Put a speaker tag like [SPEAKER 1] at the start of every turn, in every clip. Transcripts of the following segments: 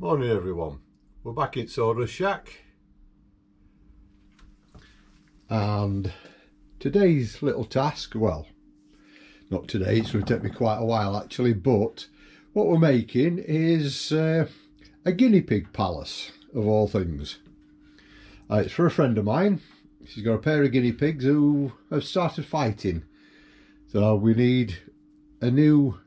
[SPEAKER 1] Morning everyone, we're back in Sawdust Shack, and today's little task, well, not today, it's going to take me quite a while actually, but what we're making is a guinea pig palace of all things. It's for a friend of mine. She's got a pair of guinea pigs who have started fighting, so we need a new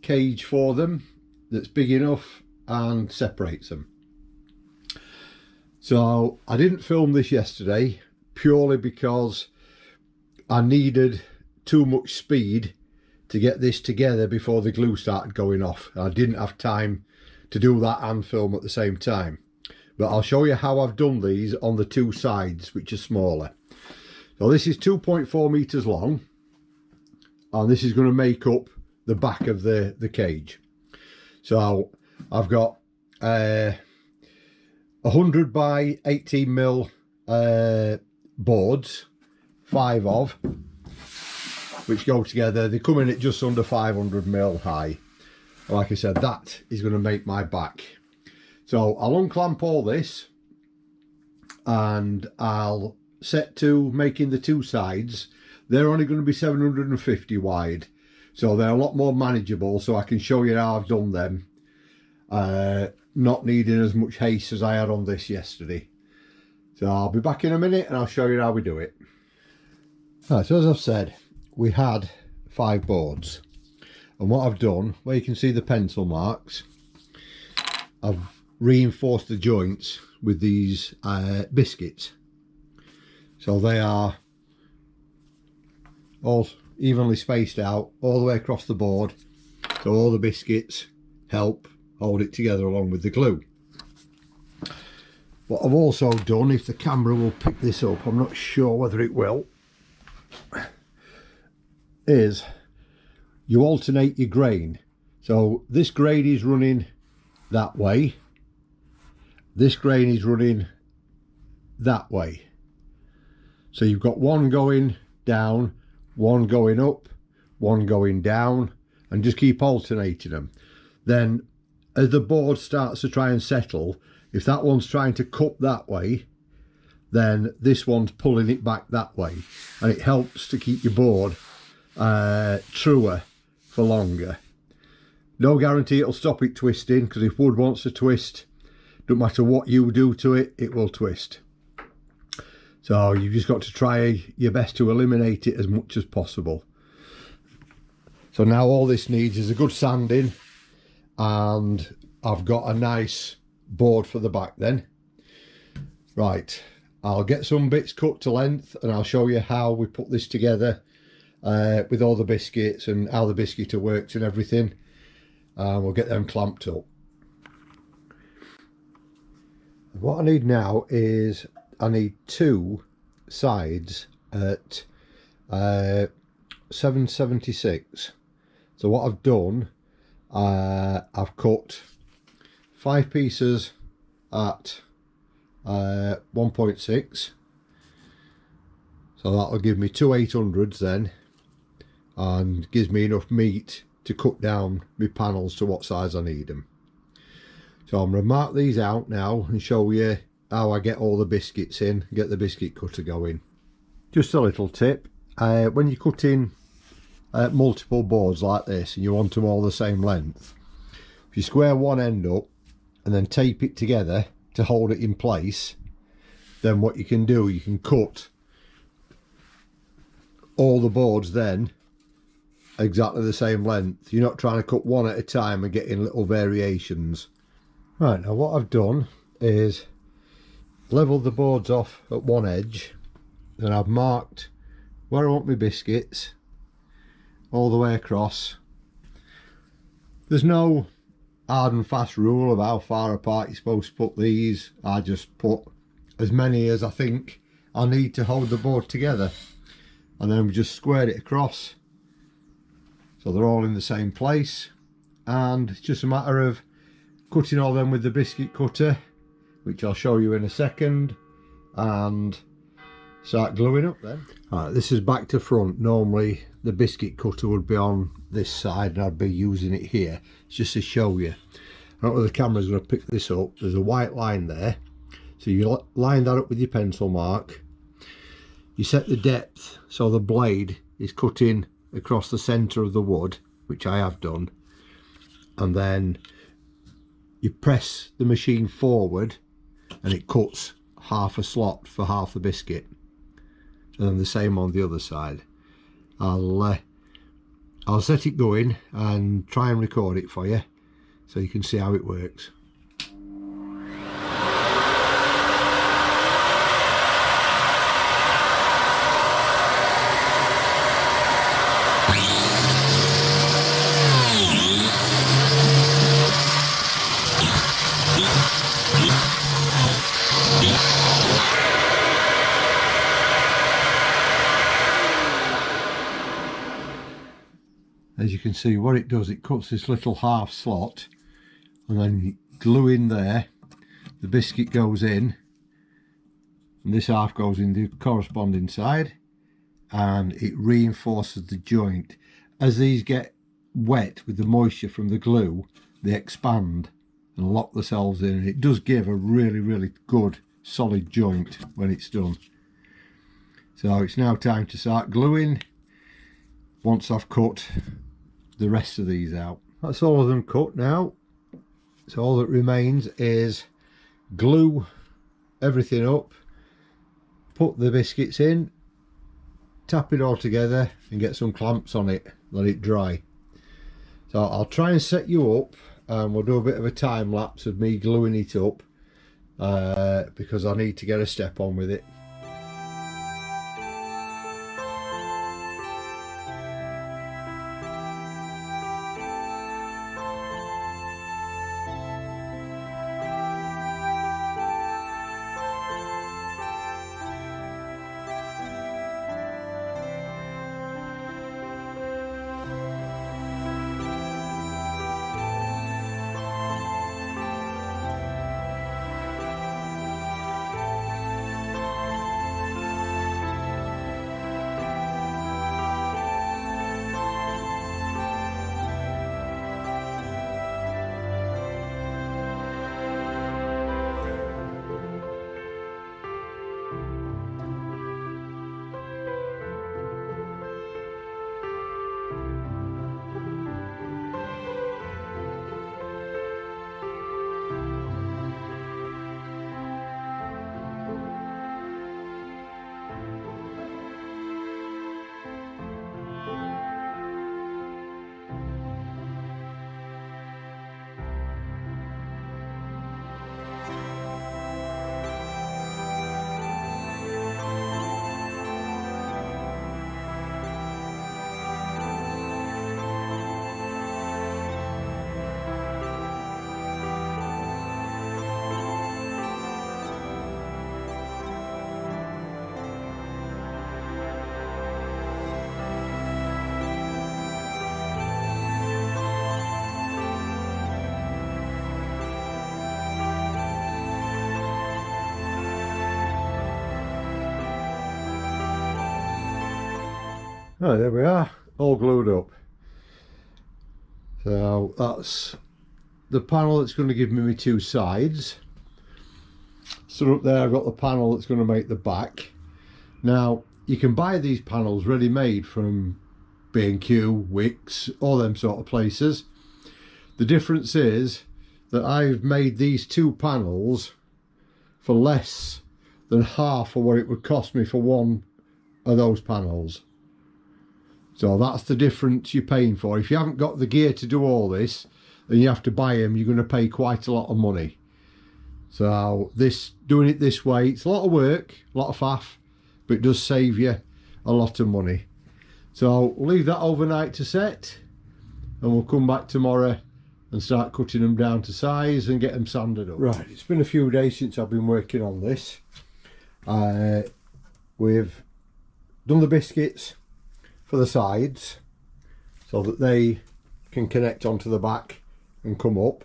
[SPEAKER 1] cage for them that's big enough and separates them. So I didn't film this yesterday purely because I needed too much speed to get this together before the glue started going off. I didn't have time to do that and film at the same time, but I'll show you how I've done these on the two sides, which are smaller. So this is 2.4 meters long, and this is going to make up the back of the cage. So I've got 100 by 18 mil boards, 5 of, which go together. They come in at just under 500 mil high. Like I said, that is going to make my back. So I'll unclamp all this and I'll set to making the two sides. They're only going to be 750 wide, so they're a lot more manageable, so I can show you how I've done them. Not needing as much haste as I had on this yesterday. So I'll be back in a minute and I'll show you how we do it. Right, so as I've said, we had 5 boards, and what I've done, where you can see the pencil marks, I've reinforced the joints with these biscuits, so they are all evenly spaced out all the way across the board, so all the biscuits help hold it together along with the glue. What I've also done, if the camera will pick this up, I'm not sure whether it will, is you alternate your grain. So this grain is running that way, this grain is running that way, so you've got one going down, one going up, one going down, and just keep alternating them. Then as the board starts to try and settle, if that one's trying to cut that way, then this one's pulling it back that way, and it helps to keep your board truer for longer. No guarantee it'll stop it twisting, because if wood wants to twist, no matter what you do to it, it will twist. So you've just got to try your best to eliminate it as much as possible. So now all this needs is a good sanding, and I've got a nice board for the back then. Right, I'll get some bits cut to length and I'll show you how we put this together with all the biscuits and how the biscuiter works and everything, and we'll get them clamped up. What I need now is I need 2 sides at 776. So what I've done, I've cut 5 pieces at 1.6, so that'll give me 2 800s then, and gives me enough meat to cut down my panels to what size I need them. So I'm going to mark these out now and show you how I get all the biscuits in, get the biscuit cutter going. Just a little tip, when you're cutting multiple boards like this and you want them all the same length, if you square one end up and then tape it together to hold it in place, then what you can do, you can cut all the boards then exactly the same length. You're not trying to cut one at a time and getting little variations. Right, now what I've done is leveled the boards off at one edge, and I've marked where I want my biscuits all the way across. There's no hard and fast rule of how far apart you're supposed to put these. I just put as many as I think I need to hold the board together, and then we just squared it across so they're all in the same place, and it's just a matter of cutting all them with the biscuit cutter, which I'll show you in a second, and start gluing up then. Alright, this is back to front. Normally the biscuit cutter would be on this side and I'd be using it here. It's just to show you. I don't know if the camera's going to pick this up. There's a white line there. So you line that up with your pencil mark. You set the depth so the blade is cutting across the centre of the wood, which I have done. And then you press the machine forward and it cuts half a slot for half the biscuit. And then the same on the other side. I'll set it going and try and record it for you so you can see how it works. As you can see, what it does, it cuts this little half slot and then you glue in there, the biscuit goes in and this half goes in the corresponding side and it reinforces the joint. As these get wet with the moisture from the glue, they expand and lock themselves in, and it does give a really good solid joint when it's done. So it's now time to start gluing once I've cut the rest of these out. That's all of them cut now, so all that remains is glue everything up, put the biscuits in, tap it all together and get some clamps on it, let it dry. So I'll try and set you up and we'll do a bit of a time lapse of me gluing it up because I need to get a step on with it. Oh, there we are, all glued up. So that's the panel that's going to give me my two sides. So up there I've got the panel that's going to make the back. Now you can buy these panels ready made from B&Q, Wickes, all them sort of places. The difference is that I've made these two panels for less than half of what it would cost me for one of those panels. So that's the difference you're paying for. If you haven't got the gear to do all this, then you have to buy them. You're going to pay quite a lot of money. So doing it this way, it's a lot of work, a lot of faff, but it does save you a lot of money. So we'll leave that overnight to set, and we'll come back tomorrow and start cutting them down to size and get them sanded up. Right, it's been a few days since I've been working on this. We've done the biscuits for the sides so that they can connect onto the back and come up,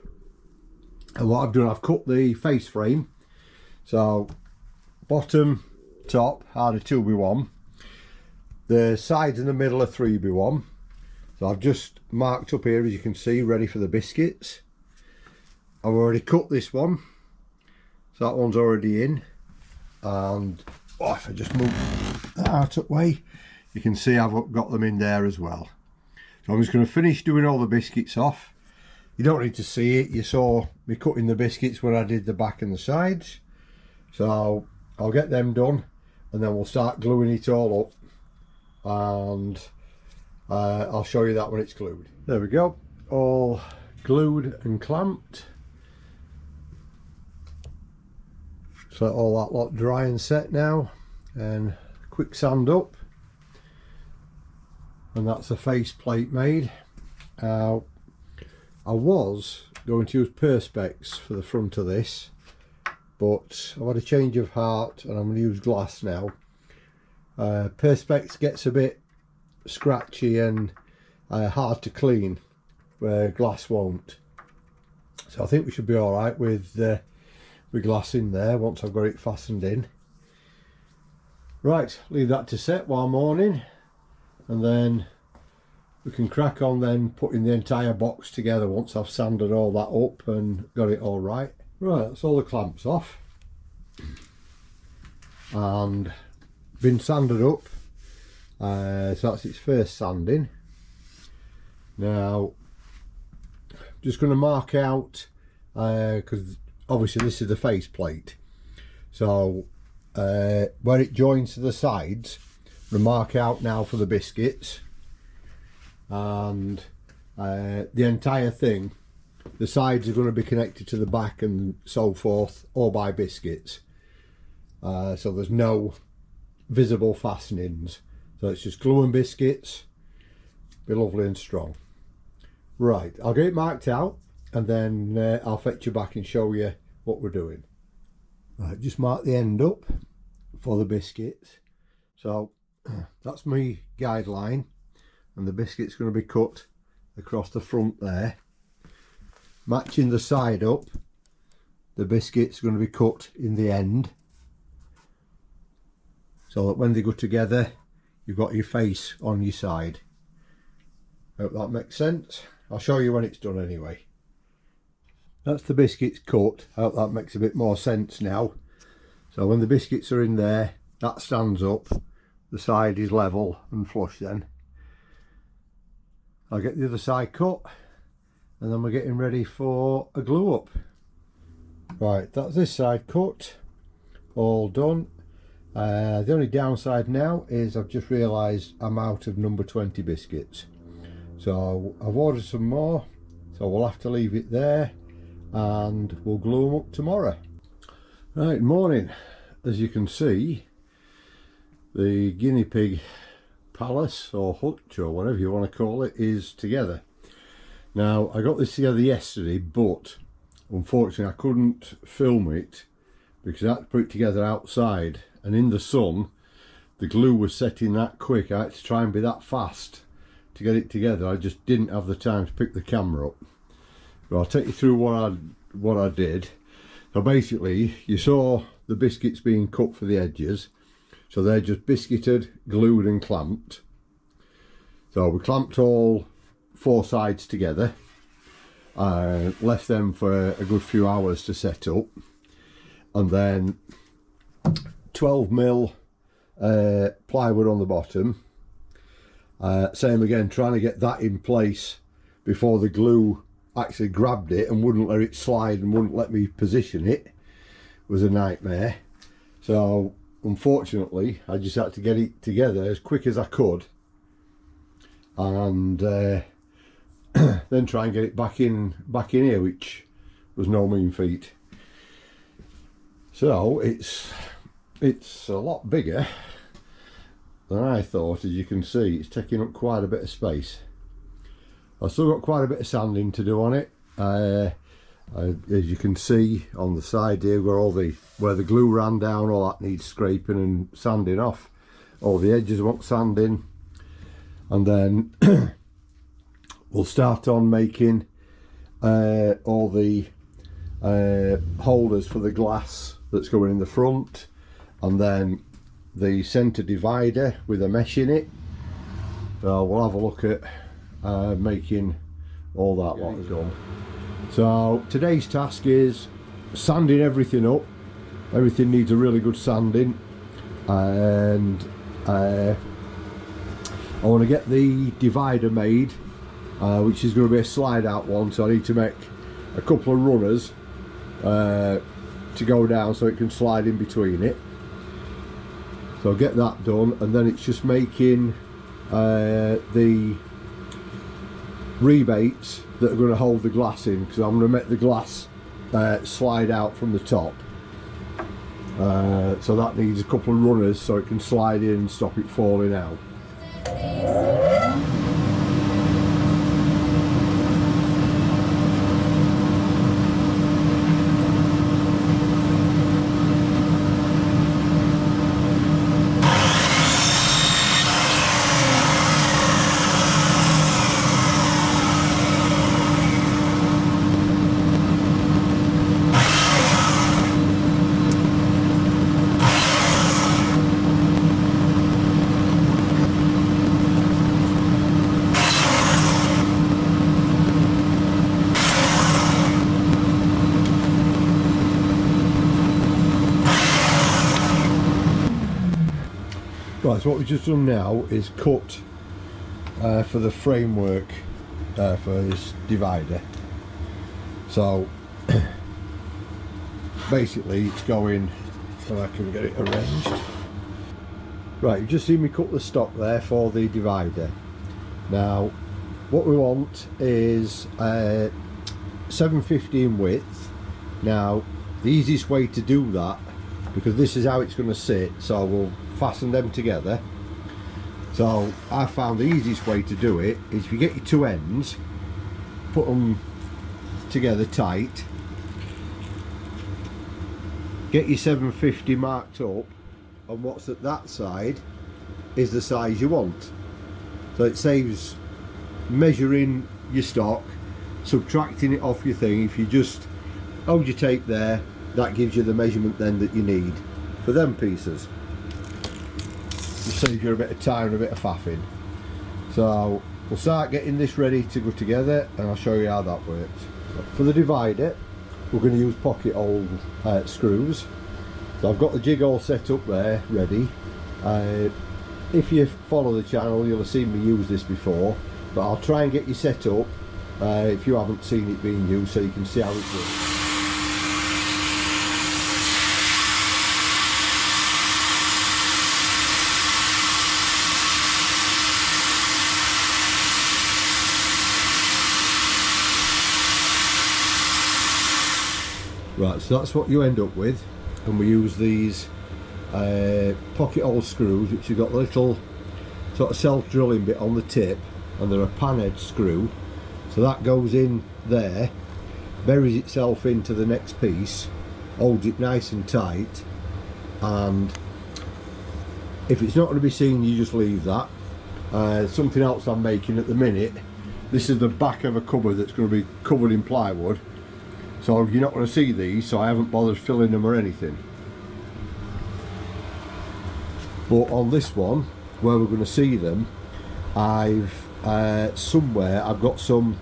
[SPEAKER 1] and what I've done, I've cut the face frame, so bottom, top are the 2x1, the sides in the middle are 3x1. So I've just marked up here, as you can see, ready for the biscuits. I've already cut this one, so that one's already in. And if I just move that out of the way, you can see I've got them in there as well. So I'm just going to finish doing all the biscuits off. You don't need to see it, you saw me cutting the biscuits when I did the back and the sides. So I'll get them done and then we'll start gluing it all up, and I'll show you that when it's glued. There we go, all glued and clamped. So all that lot dry and set now, and quick sand up, and that's a face plate made. I was going to use perspex for the front of this, but I've had a change of heart and I'm going to use glass now. Perspex gets a bit scratchy and hard to clean, where glass won't. So I think we should be alright with glass in there once I've got it fastened in. Right, leave that to set while morning, and then we can crack on then putting the entire box together once I've sanded all that up and got it all right. Right, that's all the clamps off and been sanded up, so that's its first sanding. Now just going to mark out, because obviously this is the face plate, so where it joins to the sides, we mark out now for the biscuits, and the entire thing, the sides are going to be connected to the back and so forth, all by biscuits, so there's no visible fastenings, so it's just glue and biscuits, be lovely and strong. Right, I'll get it marked out and then I'll fetch you back and show you what we're doing. Right, just mark the end up for the biscuits. So that's my guideline, and the biscuit's going to be cut across the front there. Matching the side up, the biscuit's going to be cut in the end, so that when they go together you've got your face on your side. Hope that makes sense. I'll show you when it's done anyway. That's the biscuits cut. I hope that makes a bit more sense now. So when the biscuits are in there, that stands up, the side is level and flush then. I'll get the other side cut, and then we're getting ready for a glue up. Right, that's this side cut, all done. The only downside now is I've just realised I'm out of number 20 biscuits. So I've ordered some more, so we'll have to leave it there and we'll glue them up tomorrow. Right, morning. As you can see, the guinea pig palace or hutch or whatever you want to call it is together. Now I got this together yesterday, but unfortunately I couldn't film it because I had to put it together outside, and in the sun the glue was setting that quick. I had to try and be that fast to get it together. I just didn't have the time to pick the camera up. But I'll take you through what I did. So basically you saw the biscuits being cut for the edges, so they're just biscuited, glued and clamped. So we clamped all 4 sides together, left them for a good few hours to set up, and then 12mm plywood on the bottom. Same again, trying to get that in place before the glue actually grabbed it and wouldn't let it slide and wouldn't let me position it was a nightmare. So unfortunately I just had to get it together as quick as I could, and then try and get it back in here, which was no mean feat. So it's a lot bigger than I thought. As you can see, it's taking up quite a bit of space. I've still got quite a bit of sanding to do on it. As you can see on the side here, where the glue ran down, all that needs scraping and sanding off. All the edges want sanding, and then we'll start on making all the holders for the glass that's going in the front, and then the centre divider with a mesh in it. So we'll have a look at making all that lot done. So today's task is sanding everything up. Everything needs a really good sanding, and I want to get the divider made, which is going to be a slide out one, so I need to make a couple of runners to go down so it can slide in between it. So I'll get that done, and then it's just making the rebates that are going to hold the glass in, because I'm going to make the glass slide out from the top. So that needs a couple of runners so it can slide in and stop it falling out. Right, so what we've just done now is cut for the framework for this divider. So basically it's going, so I can get it arranged. Right, you've just seen me cut the stock there for the divider. Now what we want is 750 in width. Now the easiest way to do that, because this is how it's going to sit, so we'll fasten them together. So I found the easiest way to do it is if you get your two ends, put them together tight, get your 750 marked up, and what's at that side is the size you want. So it saves measuring your stock, subtracting it off your thing. If you just hold your tape there, that gives you the measurement then that you need for them pieces. Just saves you a bit of time and a bit of faffing. So we'll start getting this ready to go together, and I'll show you how that works. For the divider, we're going to use pocket hole screws. So I've got the jig all set up there ready. If you follow the channel, you'll have seen me use this before, but I'll try and get you set up if you haven't seen it being used, so you can see how it works. Right, so that's what you end up with, and we use these pocket hole screws, which have got the little sort of self-drilling bit on the tip, and they're a pan edge screw, so that goes in there, buries itself into the next piece, holds it nice and tight, and if it's not going to be seen, you just leave that. Something else I'm making at the minute, this is the back of a cupboard that's going to be covered in plywood. So you're not going to see these, so I haven't bothered filling them or anything. But on this one, where we're going to see them, I've somewhere I've got some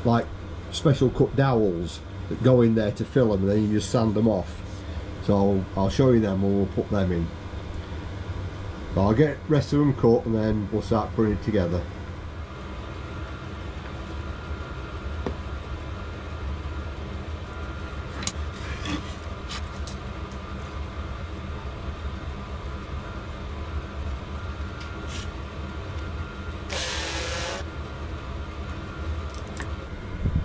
[SPEAKER 1] like special cut dowels that go in there to fill them, and then you just sand them off. So I'll show you them and we'll put them in. So I'll get the rest of them cut, and then we'll start putting it together.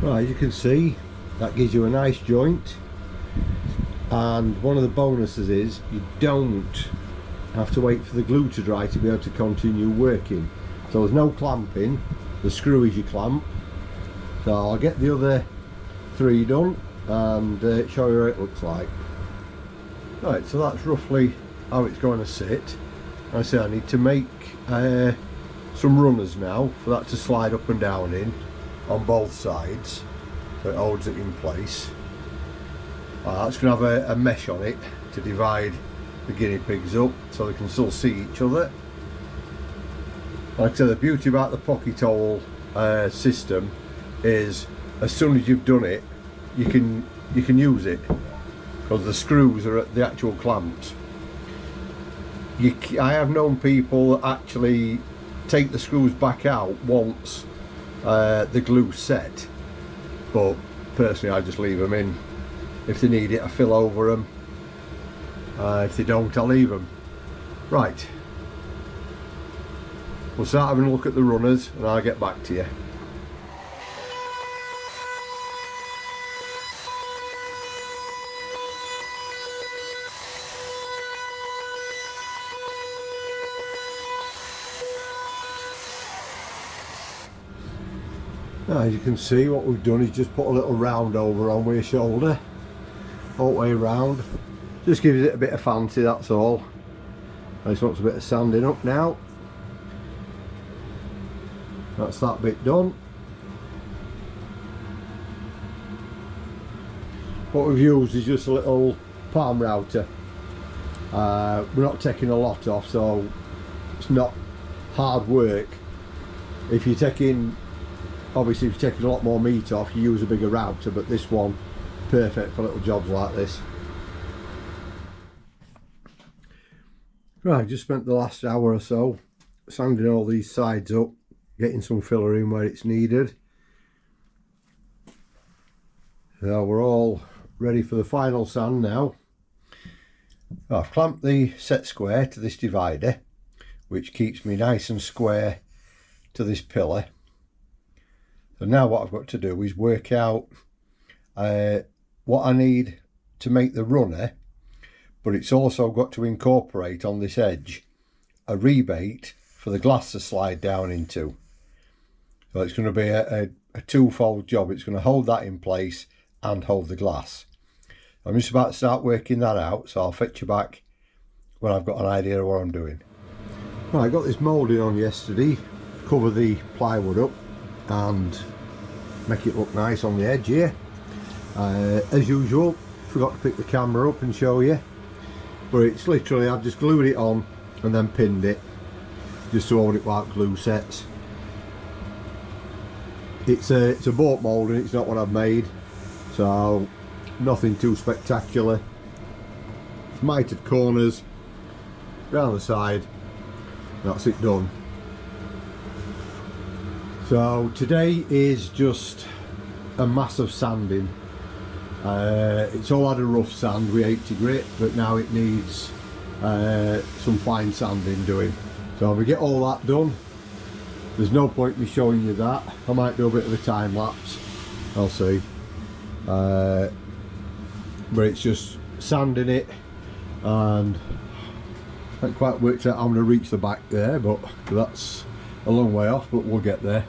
[SPEAKER 1] Right, as you can see, that gives you a nice joint, and one of the bonuses is you don't have to wait for the glue to dry to be able to continue working. So there's no clamping, the screw is your clamp. So I'll get the other three done and show you what it looks like. Right, so that's roughly how it's going to sit. I say I need to make some runners now for that to slide up and down in on both sides, so it holds it in place. It's going to have a mesh on it to divide the guinea pigs up so they can still see each other. Like I said, the beauty about the pocket hole system is as soon as you've done it, you can use it, because the screws are at the actual clamps. I have known people that actually take the screws back out once the glue's set, but personally I just leave them in. If they need it, I fill over them. If they don't, I'll leave them. Right, we'll start having a look at the runners and I'll get back to you. Now, as you can see, what we've done is just put a little round over on with your shoulder, all the way around. Just gives it a bit of fancy, that's all. I just want a bit of sanding up now. That's that bit done. What we've used is just a little palm router. We're not taking a lot off, so it's not hard work. If you're taking, obviously if you're taking a lot more meat off, you use a bigger router, but this one, perfect for little jobs like this. Right, just spent the last hour or so sanding all these sides up, getting some filler in where it's needed. So we're all ready for the final sand now. I've clamped the set square to this divider, which keeps me nice and square to this pillar. So now what I've got to do is work out what I need to make the runner, but it's also got to incorporate on this edge a rebate for the glass to slide down into. So it's going to be a twofold job. It's going to hold that in place and hold the glass. I'm just about to start working that out, so I'll fetch you back when I've got an idea of what I'm doing. Right, I got this moulding on yesterday, cover the plywood up and make it look nice on the edge here. As usual, forgot to pick the camera up and show you, but it's literally, I've just glued it on and then pinned it just to hold it like glue sets. It's a boat moulding, it's not what I've made, so nothing too spectacular. Mitered corners round the side, that's it done. So today is just a massive sanding. It's all had a rough sand with 80 grit, but now it needs some fine sanding doing. So if we get all that done, there's no point me showing you that. I might do a bit of a time lapse, I'll see. But it's just sanding it, and I haven't quite worked out how I'm going to reach the back there, but that's a long way off, but we'll get there.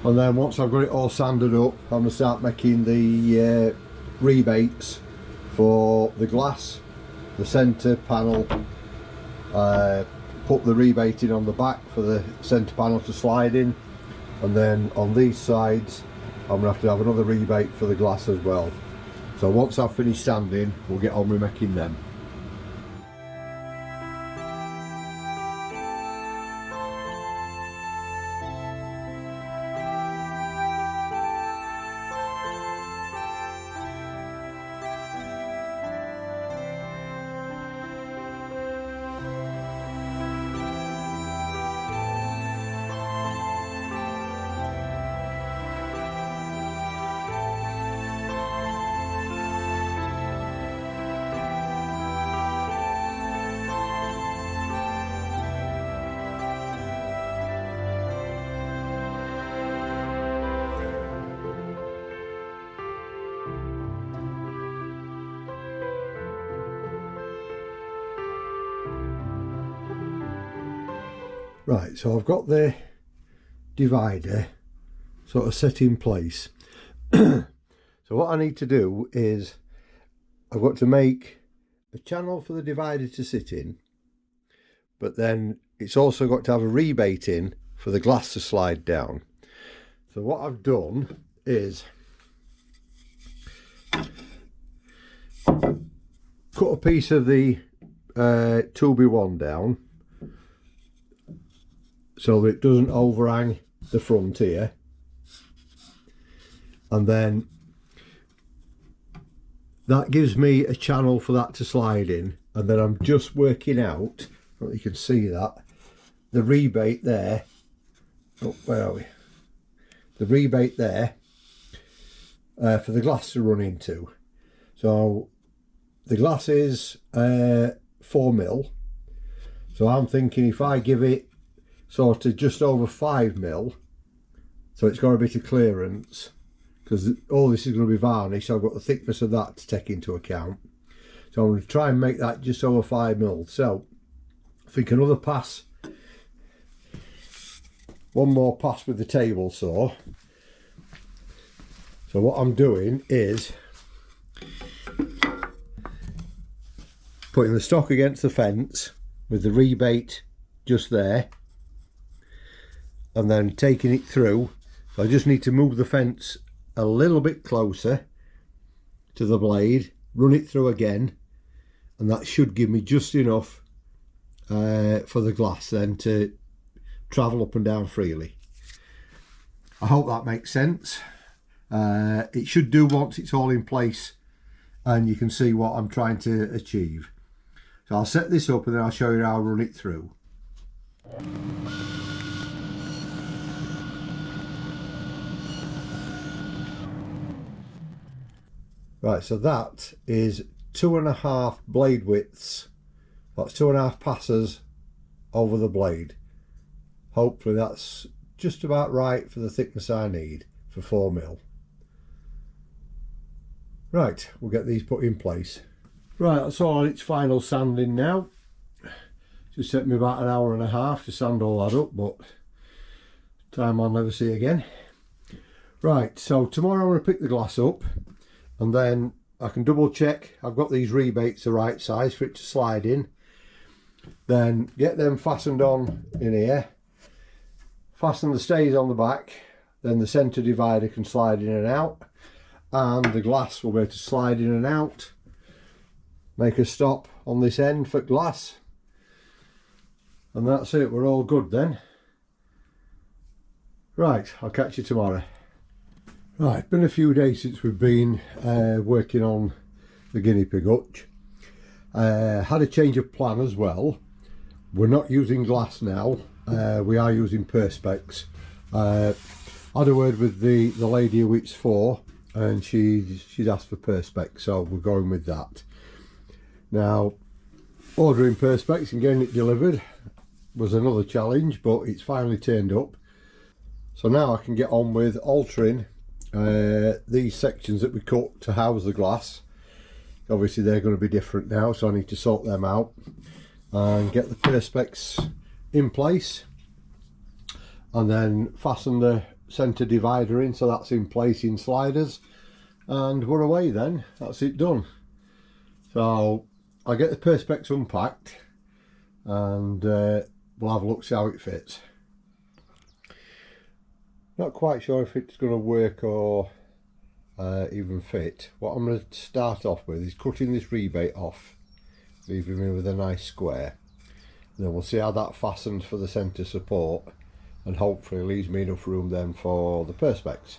[SPEAKER 1] And then once I've got it all sanded up, I'm going to start making the rebates for the glass, the centre panel, put the rebate in on the back for the centre panel to slide in, and then on these sides I'm going to have another rebate for the glass as well. So once I've finished sanding, we'll get on with making them. Right, so I've got the divider sort of set in place. So what I need to do is I've got to make a channel for the divider to sit in, but then it's also got to have a rebate in for the glass to slide down. So what I've done is cut a piece of the 2x1 down so that it doesn't overhang the front here, and then that gives me a channel for that to slide in, and then I'm just working out, you can see that, the rebate there, oh, where are we? The rebate there for the glass to run into. So the glass is 4mm, so I'm thinking if I give it sort of just over 5mm, so it's got a bit of clearance, because all this is going to be varnished, so I've got the thickness of that to take into account. So I'm going to try and make that just over 5mm. So I think another pass, one more pass with the table saw. So what I'm doing is putting the stock against the fence with the rebate just there, and then taking it through. So I just need to move the fence a little bit closer to the blade, run it through again, and that should give me just enough for the glass then to travel up and down freely. I hope that makes sense. It should do once it's all in place and you can see what I'm trying to achieve. So I'll set this up and then I'll show you how I run it through. Right, so that is 2.5 blade widths. That's 2.5 passes over the blade. Hopefully that's just about right for the thickness I need for 4mm. Right, we'll get these put in place. Right, that's all on its final sanding now. Just took me about 1.5 hours to sand all that up, but time I'll never see again. Right, so tomorrow I'm going to pick the glass up, and then I can double check I've got these rebates the right size for it to slide in. Then get them fastened on in here, fasten the stays on the back, then the centre divider can slide in and out, and the glass will be able to slide in and out. Make a stop on this end for glass, and that's it, we're all good then. Right, I'll catch you tomorrow. Right, it's been a few days since we've been working on the guinea pig hutch. Had a change of plan as well. We're not using glass now, we are using perspex. Had a word with the lady who it's for, and she's asked for perspex, so we're going with that. Now, ordering perspex and getting it delivered was another challenge, but it's finally turned up. So now I can get on with altering these sections that we cut to house the glass. Obviously they're going to be different now, so I need to sort them out and get the perspex in place, and then fasten the centre divider in, so that's in place in sliders, and we're away then. That's it done. So I'll get the perspex unpacked and we'll have a look, see how it fits. Not quite sure if it's going to work or even fit. What I'm going to start off with is cutting this rebate off, leaving me with a nice square. And then we'll see how that fastens for the centre support, and hopefully leaves me enough room then for the perspex.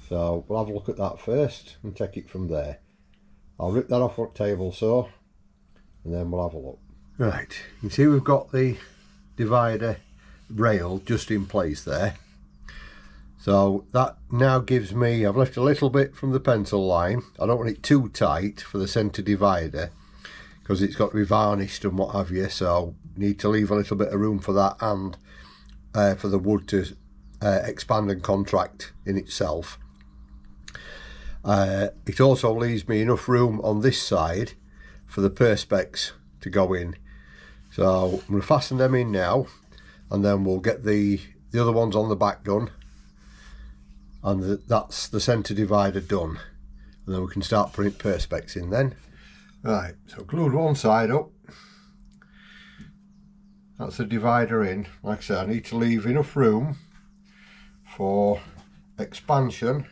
[SPEAKER 1] So we'll have a look at that first and take it from there. I'll rip that off on table saw and then we'll have a look. Right, you can see we've got the divider rail just in place there. So that now gives me, I've left a little bit from the pencil line. I don't want it too tight for the centre divider because it's got to be varnished and what have you, so need to leave a little bit of room for that, and for the wood to expand and contract in itself. It also leaves me enough room on this side for the perspex to go in. So I'm going to fasten them in now, and then we'll get the other ones on the back done, and that's the centre divider done, and then we can start putting perspex in then. Right, so glued one side up, that's the divider in. Like I said, I need to leave enough room for expansion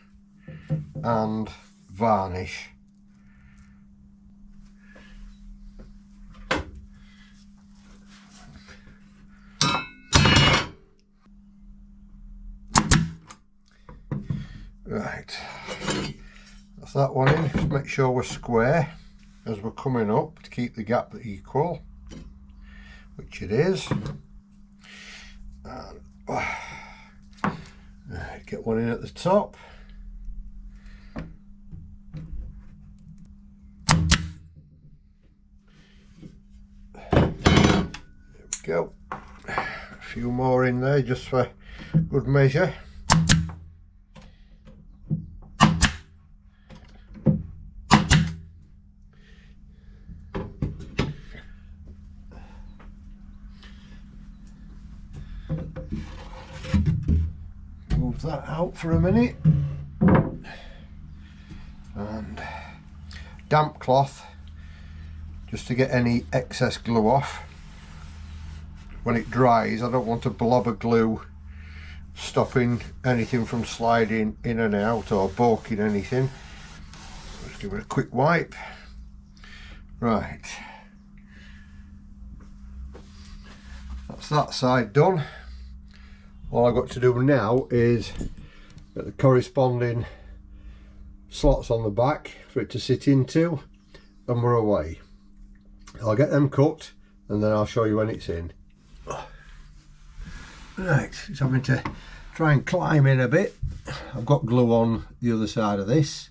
[SPEAKER 1] and varnish. Right, that's that one in. Just make sure we're square as we're coming up to keep the gap equal, which it is. And, right, get one in at the top. There we go. A few more in there just for good measure. Move that out for a minute, and damp cloth just to get any excess glue off. When it dries, I don't want a blob of glue stopping anything from sliding in and out or bulking anything. Just give it a quick wipe. Right, that's that side done. All I've got to do now is get the corresponding slots on the back for it to sit into, and we're away. I'll get them cut and then I'll show you when it's in. Right, it's having to try and climb in a bit. I've got glue on the other side of this.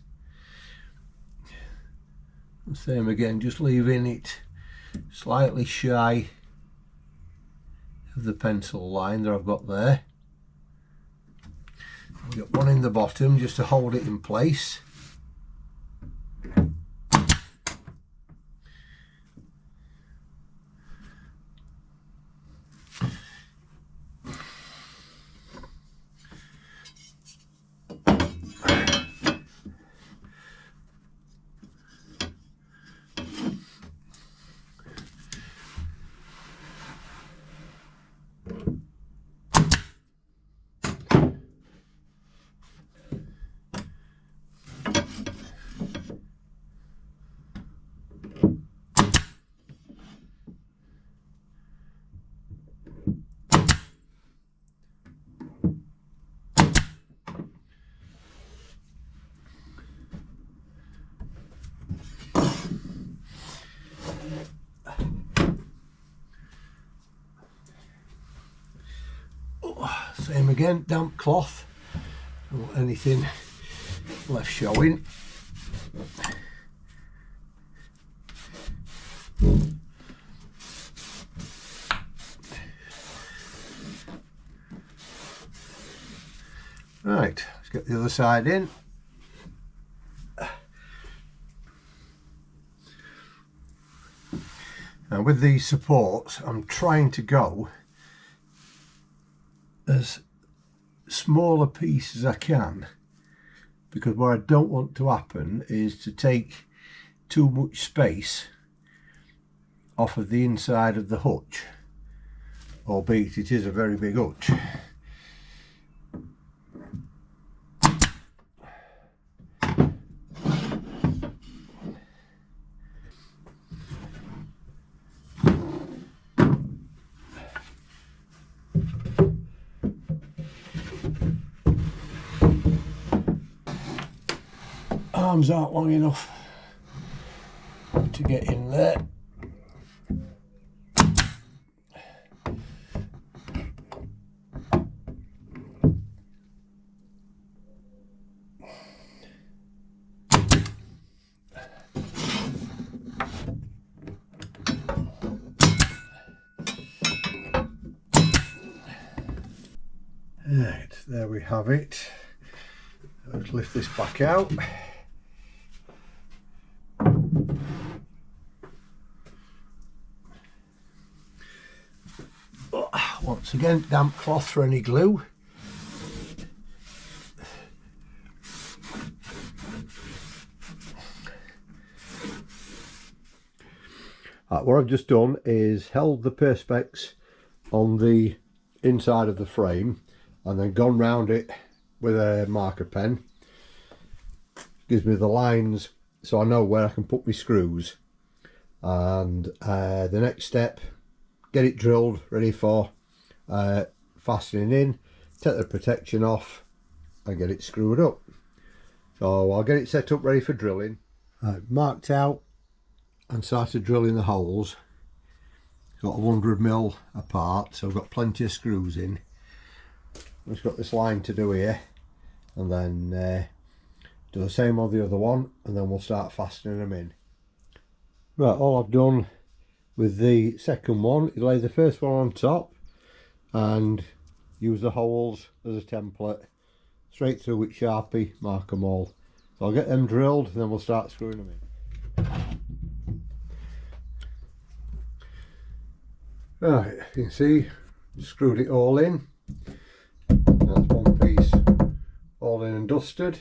[SPEAKER 1] Same again, just leaving it slightly shy of the pencil line that I've got there. I've got one in the bottom just to hold it in place. Same again, damp cloth, don't want anything left showing. Right, let's get the other side in. And with these supports, I'm trying to go as small a piece as I can, because what I don't want to happen is to take too much space off of the inside of the hutch, albeit it is a very big hutch. Arms aren't long enough to get in there. Right, there we have it. Let's lift this back out. Once again, damp cloth for any glue. What I've just done is held the perspex on the inside of the frame and then gone round it with a marker pen. Gives me the lines so I know where I can put my screws. And the next step, get it drilled, ready for fastening in, take the protection off and get it screwed up. So I'll get it set up ready for drilling. Right, marked out and started drilling the holes. Got 100mm apart, so I've got plenty of screws in. I've just got this line to do here, and then do the same on the other one, and then we'll start fastening them in. Right, all I've done with the second one is lay the first one on top and use the holes as a template, straight through with Sharpie, mark them all. So I'll get them drilled and then we'll start screwing them in. Right, you can see, screwed it all in. That's one piece all in and dusted.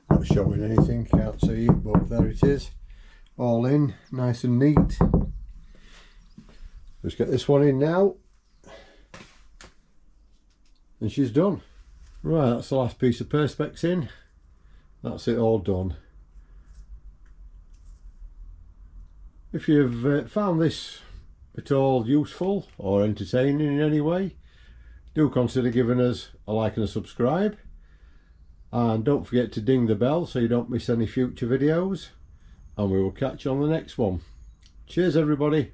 [SPEAKER 1] Not showing anything, can't see it, but there it is. All in, nice and neat. Let's get this one in now. And she's done. Right, that's the last piece of perspex in. That's it all done. If you've found this at all useful or entertaining in any way, do consider giving us a like and a subscribe. And don't forget to ding the bell so you don't miss any future videos. And we will catch you on the next one. Cheers everybody.